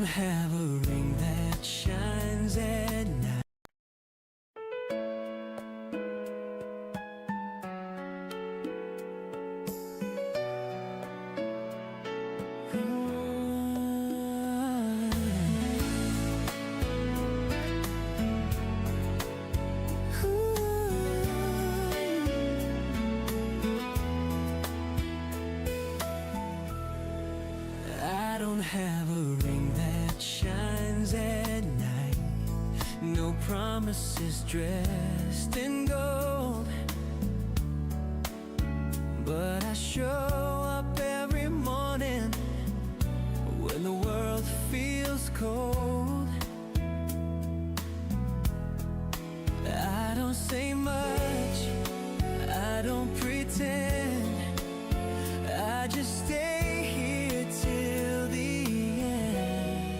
have a ring that shines at night. I don't have a ring that shines at night. No promises dressed in gold. But I show up every morning when the world feels cold. I don't say much, I don't pretend. I just stay here till the end.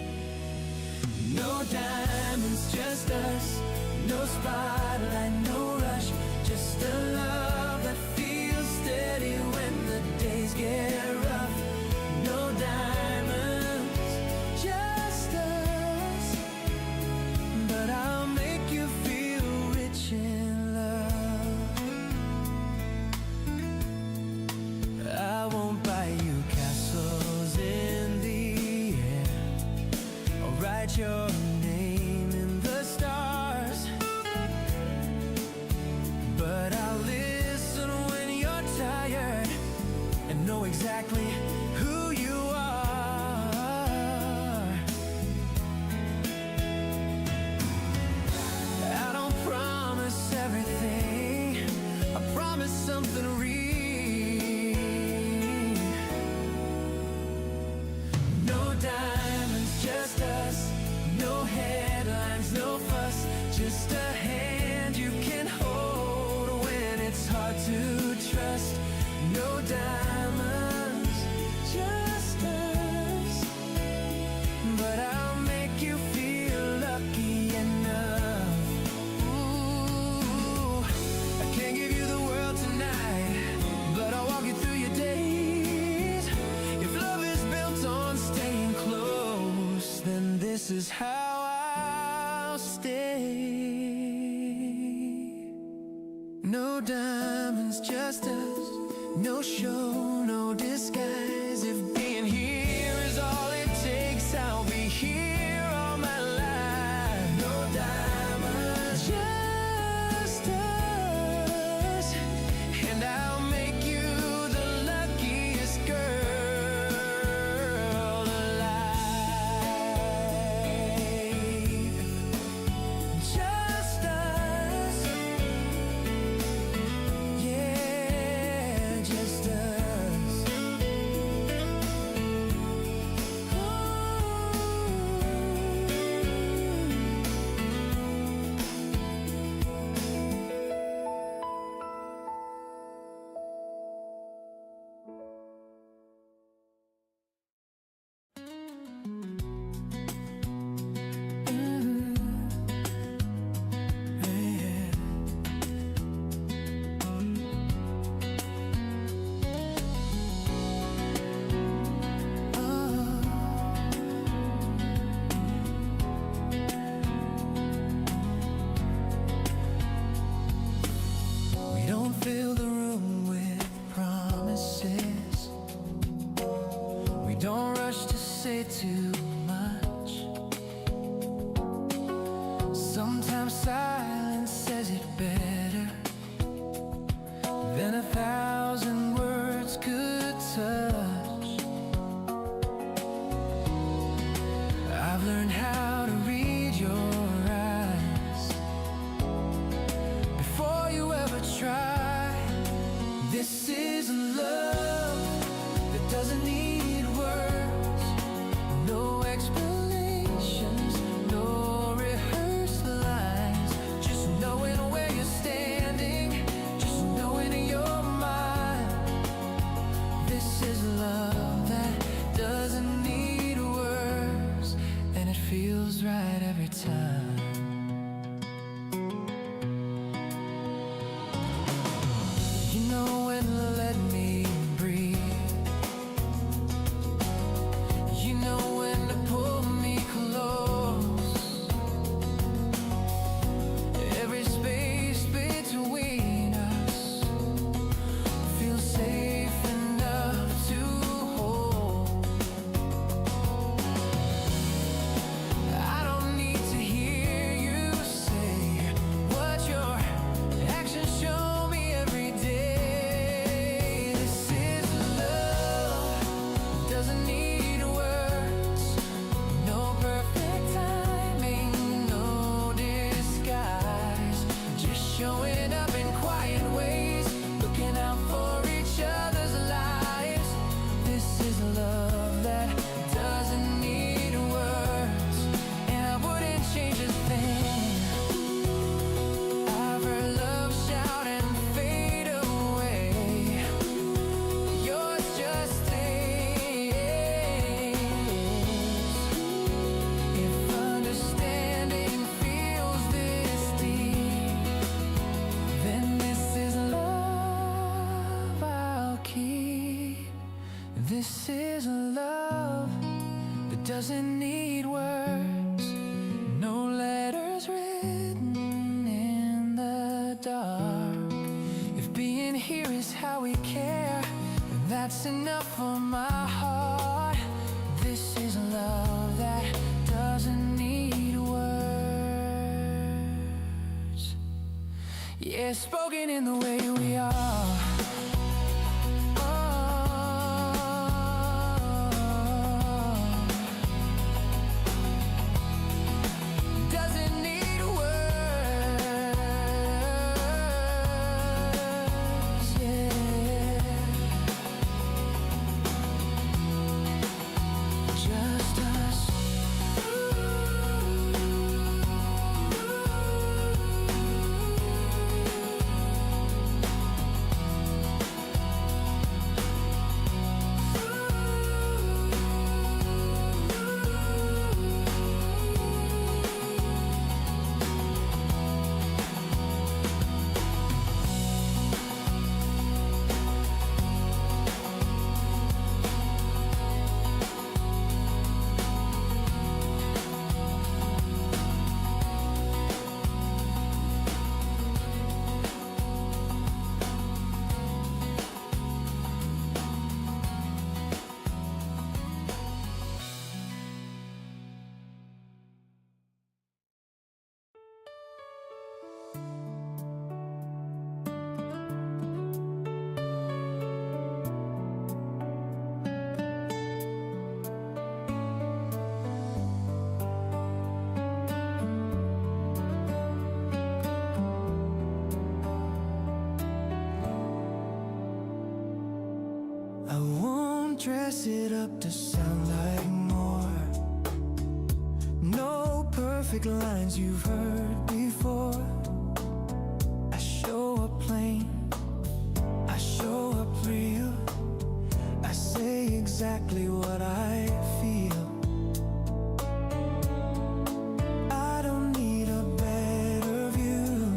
No diamonds, just us. No spotlight, no rush. Just a love that feels steady when the days get rough. No diamonds, just us. But I'll make you feel rich in love. I won't buy you castles in the air. I'll write your name in the stars. But I'll listen when you're tired and know exactly who you are. I don't promise everything, I promise something real. No diamonds, just us. No headlines, no fuss. Just a hand you can hold when it's hard to trust. No diamonds, just us. But I'll make you feel lucky enough. Ooh, I can't give you the world tonight, but I'll walk you through your days. If love is built on staying close, then this is how I'll stay. No diamonds, just us. No show, no disguise. If being here is all it takes, I'll be here all my life. No diamonds, just us. And I'll make you the luckiest girl alive. Just us. Yeah, just us. We don't fill the room with promises. We don't rush to say too much. Sometimes silence says it better than 1,000 words could touch. I've learned how to read your eyes before you ever try. This is love that doesn't need words. No explanations, no rehearsed lines. Just knowing where you're standing, just knowing in your mind. This is love that doesn't need words, and it feels right every time. You know when the opening up in quiet ways, looking out for each other's lives. This is a love that doesn't need words, and I wouldn't change a thing. I've heard love shout and fade away. Yours just stays. If understanding feels this deep, then this is love I'll keep. This is a love that doesn't need words, no letters written in the dark. If being here is how we care, then that's enough for my heart. This is a love that doesn't need words. Yeah, spoken in the way we are. Doesn't need words, yeah. Just us. I won't dress it up to sound like more. No perfect lines you've heard before. I show up plain, I show up real. I say exactly what I feel. I don't need a better view.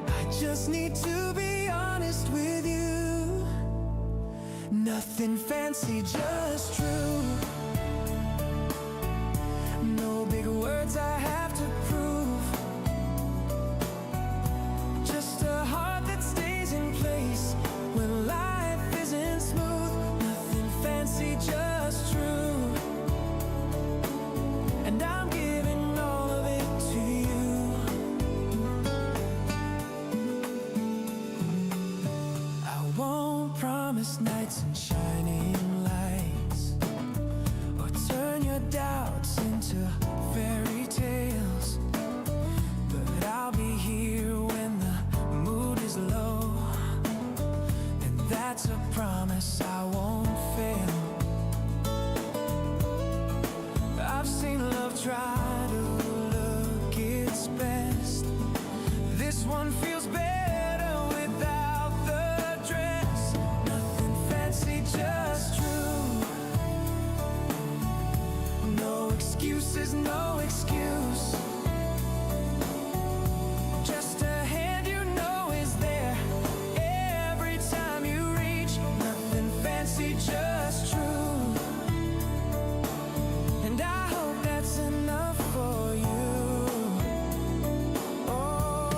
I just need to be honest with you. Nothing fancy, just true. No big words I have to prove. Just a heart that stays in place when life isn't smooth. Nothing fancy, just true. And I'm giving all of it to you. I won't promise nights and shining lights, or turn your doubts into fairy tales. But I'll be here when the mood is low, and that's a promise I won't fail. I've seen love try to look its best. This one feels better without the dress. Nothing fancy, just true. No excuses, no excuse. Just a hand you know is there every time you reach. Nothing fancy, just true. And I hope that's enough for you. Oh,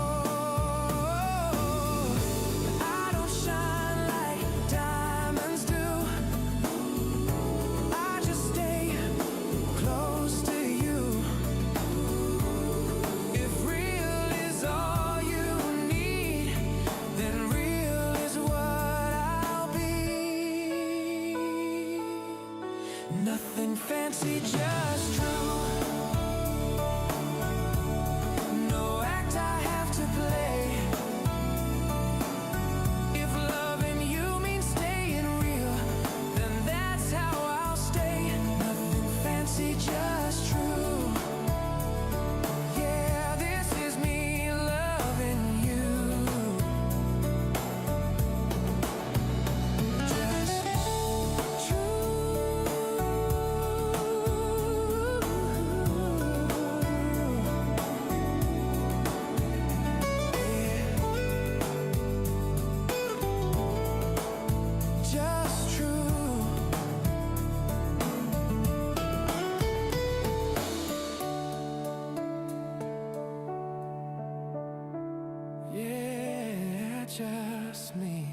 just me.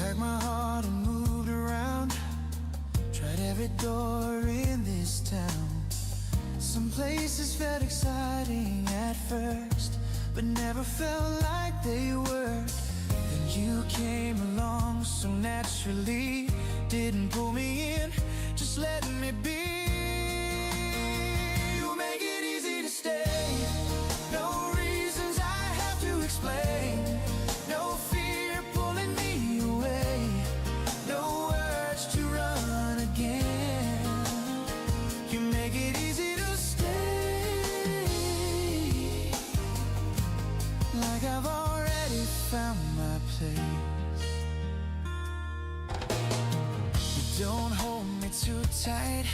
Packed my heart and moved around, tried every door in this town. Some places felt exciting at first, but never felt like they were. Then you came along so naturally, didn't pull me in, just let me be. You make it easy to stay, no reasons I have to explain, no fear pulling me away, no urge to run again. You make it easy to like I've already found my place. You don't hold me too tight,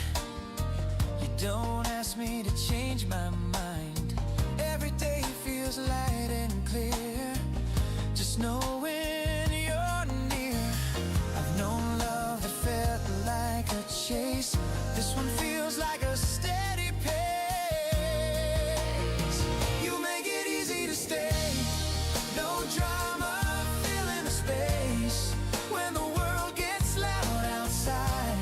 you don't ask me to change my mind. Every day feels light and clear, just knowing you're near. I've known love that felt like a chase, this one feels like a steady pace. You make it easy to stay, no drama, filling the space. When the world gets loud outside,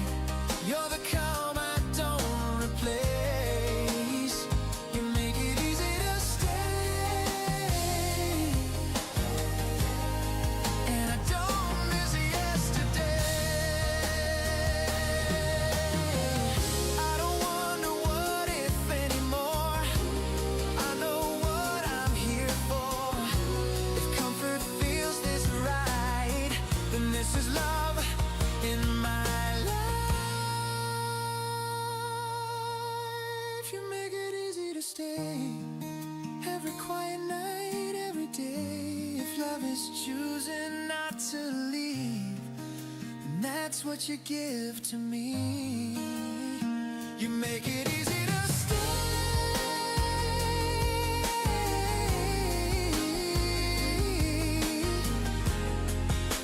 you're the calm I don't replace. You make it easy to stay, and I don't miss yesterday. I don't wonder what if anymore, I know what I'm here for. If comfort feels this right, then this is love in my life. You make it easy to stay, every quiet night, every day. If love is choosing not to leave, then that's what you give to me. You make it easy to stay.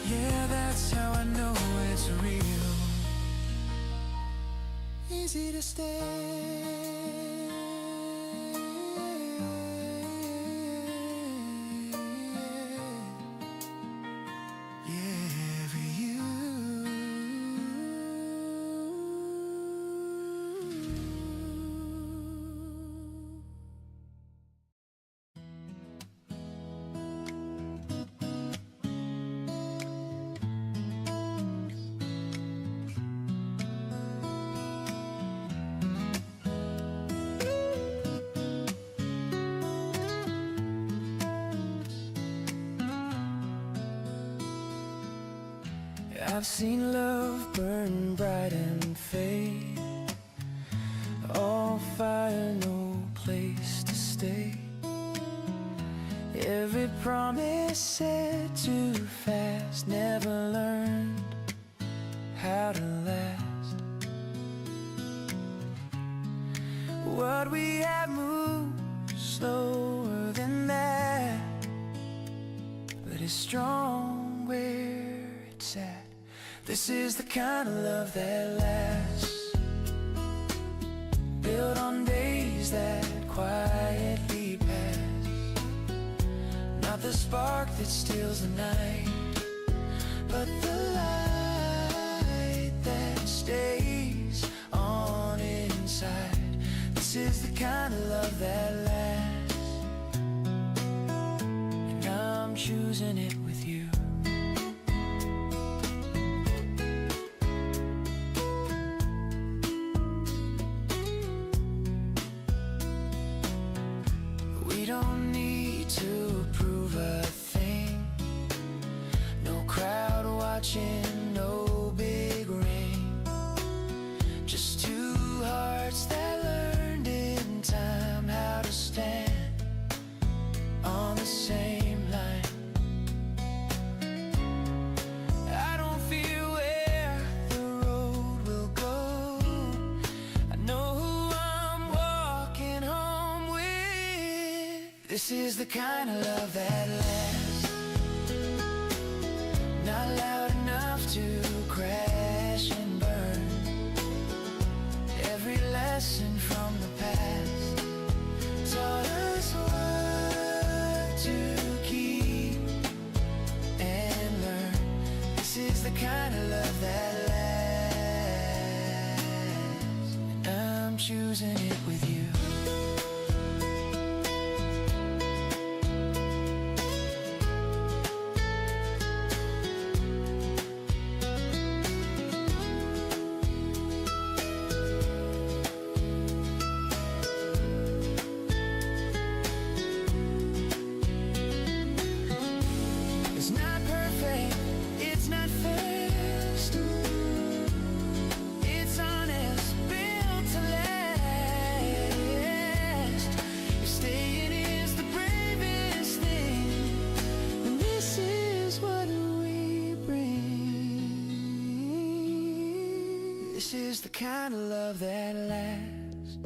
Yeah, that's how I know it's real. Easy to stay. Yeah, for you. I've seen love burn bright and fade, all fire, no place to stay. Every promise said too fast, never learned how to last. What we have moved slower than that, but it's strong where it's at. This is the kind of love that lasts, built on days that quietly pass. Not the spark that steals the night, but the light that stays on inside. This is the kind of love that lasts, and I'm choosing it with you. We don't need to prove a thing, no crowd watching, no big ring, just two hearts that learned in time how to stand on the same line. I don't fear where the road will go, I know who I'm walking home with. This is the kind of love that lasts, not loud enough to crash and burn. Every lesson from the past taught us what to keep and learn. This is the kind of love that lasts, and I'm choosing it with you. This is the kind of love that lasts,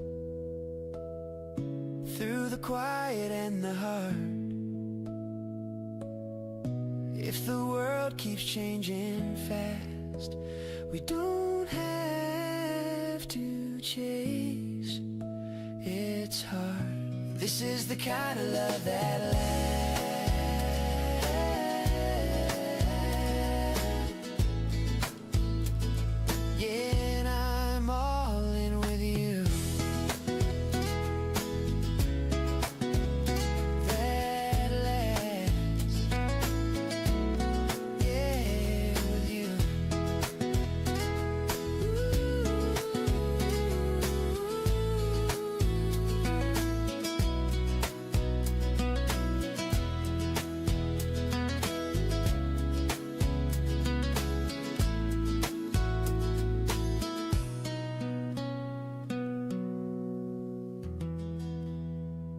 through the quiet and the hard. If the world keeps changing fast, we don't have to chase its heart. This is the kind of love that lasts.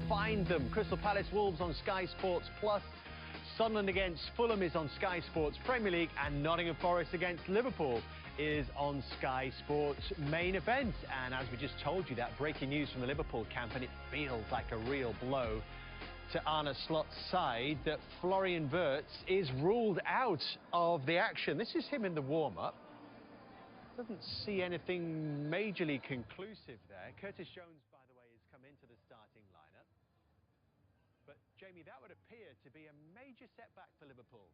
Find them. Crystal Palace Wolves on Sky Sports Plus. Sunderland against Fulham is on Sky Sports Premier League, and Nottingham Forest against Liverpool is on Sky Sports Main Event. And as we just told you, that breaking news from the Liverpool camp, and it feels like a real blow to Arne Slot's side, that Florian Wirtz is ruled out of the action. This is him in the warm-up. Doesn't see anything majorly conclusive there. Curtis Jones, by the way, has come into the starting lineup. But, Jamie, that would appear to be a major setback for Liverpool.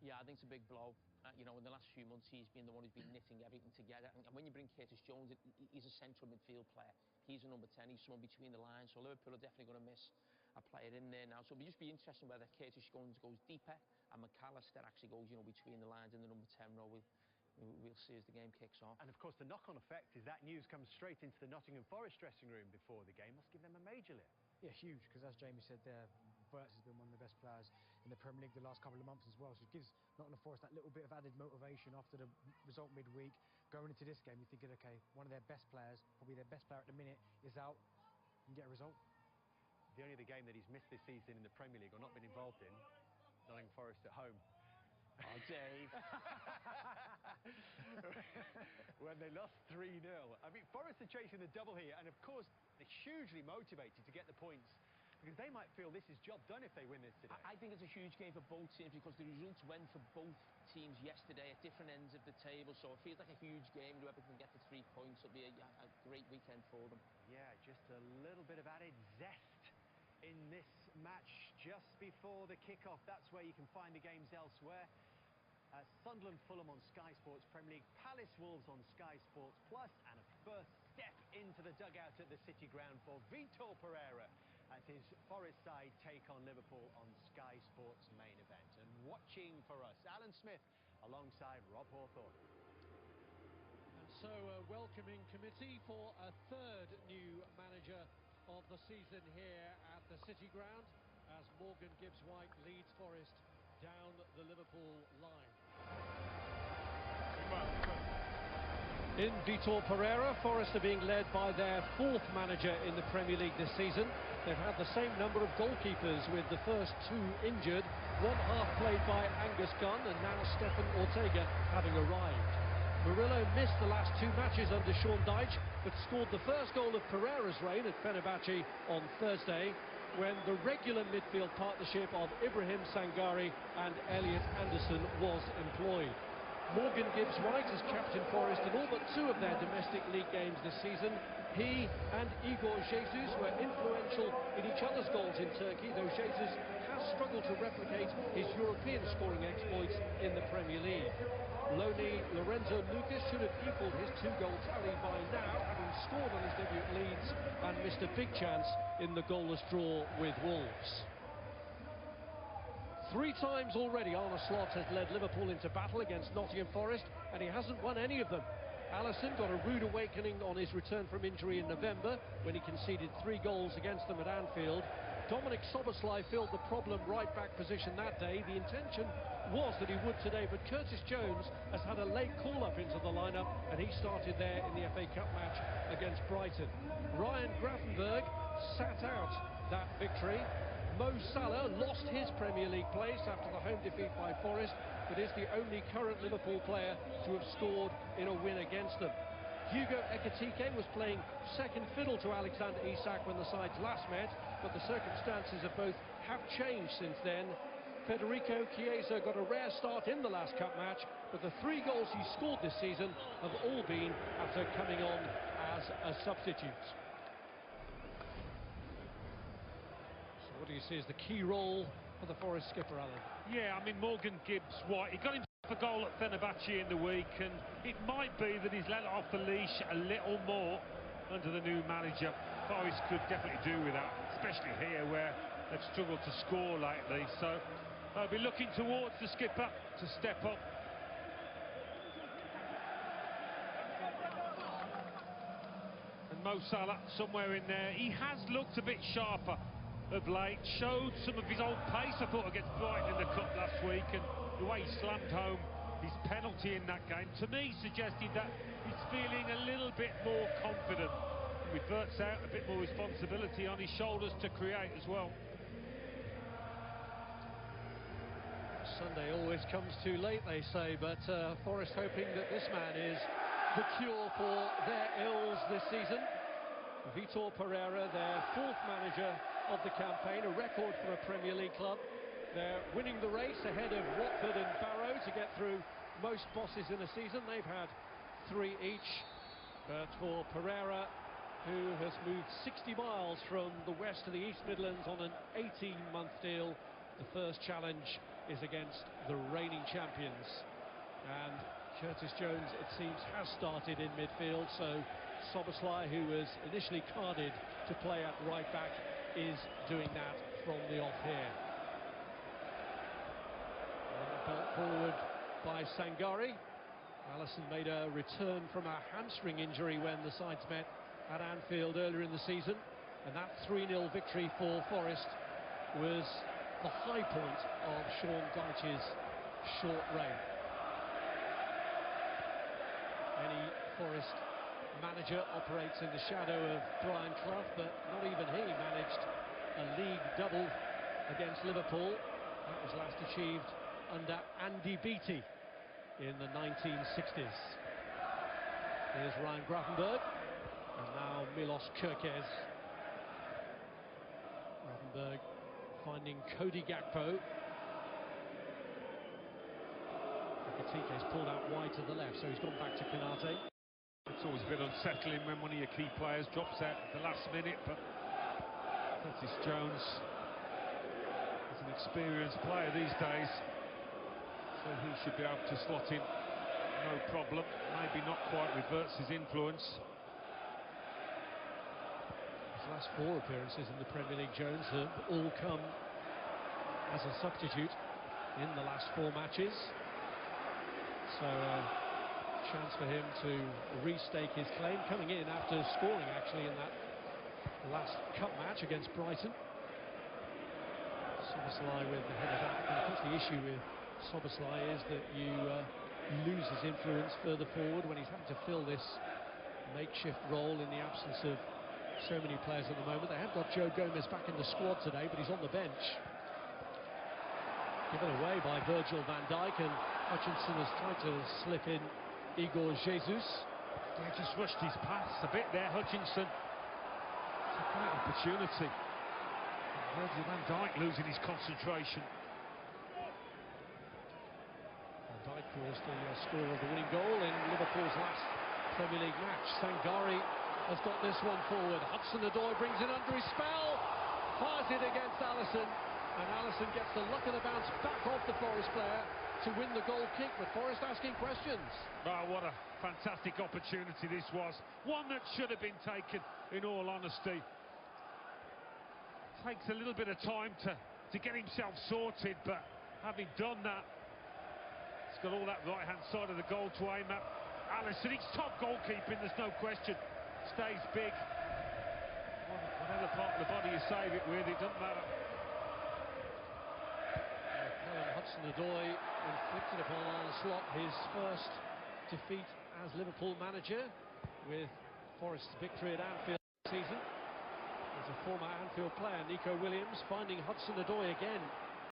Yeah, I think it's a big blow. You know, in the last few months, he's been the one who's been knitting everything together. And when you bring Curtis Jones, he's a central midfield player. He's a number 10. He's someone between the lines. So Liverpool are definitely going to miss a player in there now. So it'll just be interesting whether Curtis Jones goes deeper and McAllister actually goes, you know, between the lines in the number 10 role. We'll see as the game kicks off. And, of course, the knock-on effect is that news comes straight into the Nottingham Forest dressing room before the game. Must give them a major lift. Yeah, huge, because as Jamie said there, Wirtz has been one of the best players in the Premier League the last couple of months as well. So it gives Nottingham Forest that little bit of added motivation after the result midweek. Going into this game, you're thinking, okay, one of their best players, probably their best player at the minute, is out and get a result. The only other game that he's missed this season in the Premier League or not been involved in, Nottingham Forest at home. Oh, Dave. When they lost 3-0. I mean, Forest are chasing the double here, and of course, they're hugely motivated to get the points, because they might feel this is job done if they win this today. I think it's a huge game for both teams, because the results went for both teams yesterday at different ends of the table, so it feels like a huge game. Whoever can get the 3 points, it'll be a great weekend for them. Yeah, just a little bit of added zest in this match just before the kickoff. That's where you can find the games elsewhere. Sunderland Fulham on Sky Sports Premier League, Palace Wolves on Sky Sports Plus, and a first step into the dugout at the City Ground for Vitor Pereira as his Forest side take on Liverpool on Sky Sports Main Event. And watching for us, Alan Smith alongside Rob Hawthorne. And so a welcoming committee for a third new manager of the season here at the City Ground as Morgan Gibbs-White leads Forest down the Liverpool line. In Vitor Pereira, Forest are being led by their 4th manager in the Premier League this season. They've had the same number of goalkeepers, with the first 2 injured, one half played by Angus Gunn and now Stefan Ortega having arrived. Murillo missed the last two matches under Sean Dyche, but scored the first goal of Pereira's reign at Fenerbahce on Thursday, when the regular midfield partnership of Ibrahim Sangare and Elliot Anderson was employed. Morgan Gibbs-White has captained Forest in all but two of their domestic league games this season. He and Igor Jesus were influential in each other's goals in Turkey, though Jesus has struggled to replicate his European scoring exploits in the Premier League. Loney Lorenzo Lucas should have equalled his two-goal tally by now, having scored on his debut at Leeds and missed a big chance in the goalless draw with Wolves. Three times already Arne Slot has led Liverpool into battle against Nottingham Forest, and he hasn't won any of them. Alisson got a rude awakening on his return from injury in November when he conceded 3 goals against them at Anfield. Dominic Szoboszlai filled the problem right-back position that day. The intention was that he would today, but Curtis Jones has had a late call-up into the lineup, and he started there in the FA Cup match against Brighton. Ryan Gravenberch sat out that victory. Mo Salah lost his Premier League place after the home defeat by Forest, but is the only current Liverpool player to have scored in a win against them. Hugo Ekitike was playing second fiddle to Alexander Isak when the sides last met, but the circumstances of both have changed since then. Federico Chiesa got a rare start in the last cup match, but the 3 goals he scored this season have all been after coming on as a substitute. What do you see as the key role for the Forest skipper, Alan? Yeah, I mean, Morgan Gibbs-White, he got him for goal at Fenerbahce in the week, and it might be that he's let off the leash a little more under the new manager. Forest could definitely do with that, especially here where they've struggled to score lately. So they'll be looking towards the skipper to step up. And Mo Salah somewhere in there. He has looked a bit sharper of late, showed some of his old pace, I thought, against Brighton in the Cup last week, and the way he slammed home his penalty in that game, to me, suggested that he's feeling a little bit more confident, with Verts out, a bit more responsibility on his shoulders to create as well. Sunday always comes too late, they say, but Forest hoping that this man is the cure for their ills this season. Vitor Pereira, their 4th manager of the campaign, a record for a Premier League club. They're winning the race ahead of Watford and Barrow to get through most bosses in a season. They've had 3 each, but for Pereira, who has moved 60 miles from the west to the East Midlands on an 18-month deal, the first challenge is against the reigning champions. And Curtis Jones, it seems, has started in midfield, so Szoboszlai, who was initially carded to play at right back, is doing that from the off here. Belt forward by Sangare. Alisson made a return from a hamstring injury when the sides met at Anfield earlier in the season, and that 3-0 victory for Forest was the high point of Sean Dyche's short reign. Any Forest manager operates in the shadow of Brian Clough, but not even he managed a league double against Liverpool. That was last achieved under Andy Beattie in the 1960s. Here's Ryan Gravenberch, and now Milos Kerkez. Gravenberch finding Cody Gakpo. Ekitike's pulled out wide to the left, so he's gone back to Konate. It's always a bit unsettling when one of your key players drops out at the last minute, but Curtis Jones is an experienced player these days, so he should be able to slot in no problem. Maybe not quite with Verts' influence. His last 4 appearances in the Premier League, Jones, have all come as a substitute in the last 4 matches. So chance for him to restake his claim, coming in after scoring actually in that last cup match against Brighton. Szoboszlai with the head of that. And of course the issue with Szoboszlai is that you lose his influence further forward when he's having to fill this makeshift role in the absence of so many players at the moment. They have got Joe Gomez back in the squad today, but he's on the bench. Given away by Virgil van Dijk, and Hutchinson has tried to slip in Igor Jesus. Yeah, just rushed his pass a bit there, Hutchinson. It's a great opportunity. Virgil van Dijk losing his concentration. Van Dijk was the scorer of the winning goal in Liverpool's last Premier League match. Sangare has got this one forward. Hudson-Odoi brings it under his spell, fires it against Alisson, and Alisson gets the luck of the bounce back off the Forest player to win the goal kick, but Forest asking questions. Oh, what a fantastic opportunity this was. One that should have been taken, in all honesty. Takes a little bit of time to get himself sorted, but having done that, he's got all that right-hand side of the goal to aim at. Alisson, it's top goalkeeping, there's no question. Stays big. Whatever part of the body you save it with, it doesn't matter. Callum Hudson-Odoi inflicted upon Arne Slot his first defeat as Liverpool manager, with Forest's victory at Anfield this season. As a former Anfield player, Nico Williams finding Hudson-Odoi again